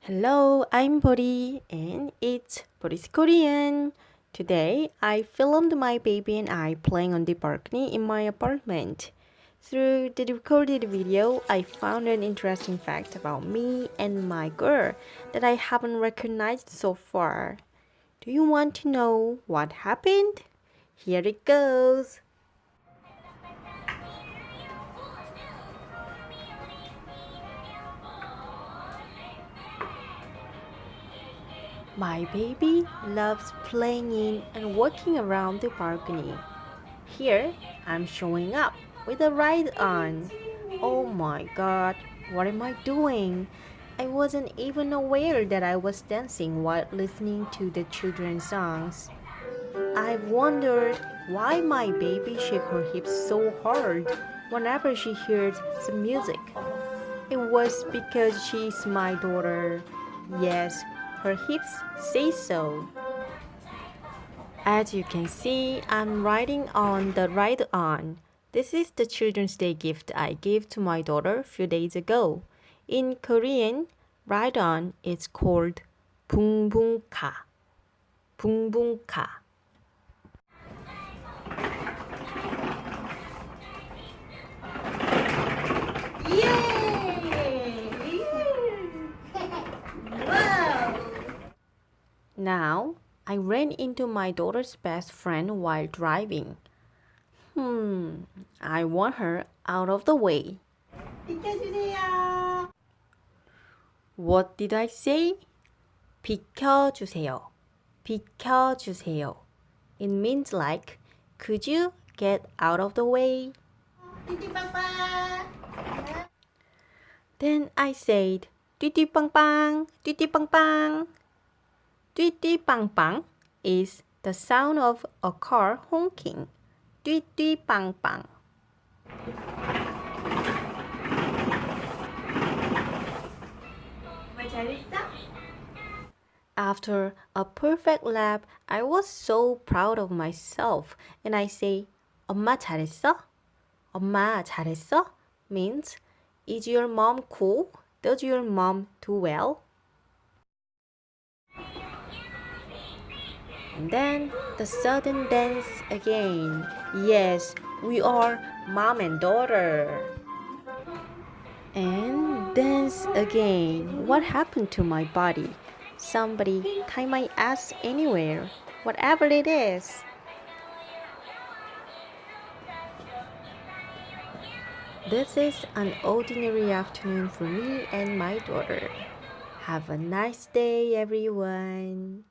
Hello, I'm Bori and it's Bori's Korean. Today, I filmed my baby and I playing on the balcony in my apartment. Through the recorded video, I found an interesting fact about me and my girl that I haven't recognized so far. Do you want to know what happened? Here it goes. My baby loves playing in and walking around the balcony. Here, I'm showing up with a ride on. Oh my god, what am I doing? I wasn't even aware that I was dancing while listening to the children's songs. I've wondered why my baby shake her hips so hard whenever she hears some music. It was because she's my daughter. Yes, her hips say so. As you can see, I'm riding on the Ride On. This is the Children's Day gift I gave to my daughter a few days ago. In Korean, Ride On is called 붕붕가. 붕붕가. Now, I ran into my daughter's best friend while driving. I want her out of the way. 비켜주세요. What did I say? 비켜주세요. 비켜주세요. It means like, could you get out of the way? Then I said, 띠띠빵빵, 띠띠빵빵. 띠띠빵빵 is the sound of a car honking. 띠띠빵빵. After a perfect lap, I was so proud of myself and I say, 엄마 잘했어? 엄마 잘했어? means, is your mom cool? Does your mom do well? And then the sudden dance again. Yes, we are mom and daughter. And dance again. What happened to my body? Somebody tie my ass anywhere, whatever it is. This is an ordinary afternoon for me and my daughter. Have a nice day, everyone.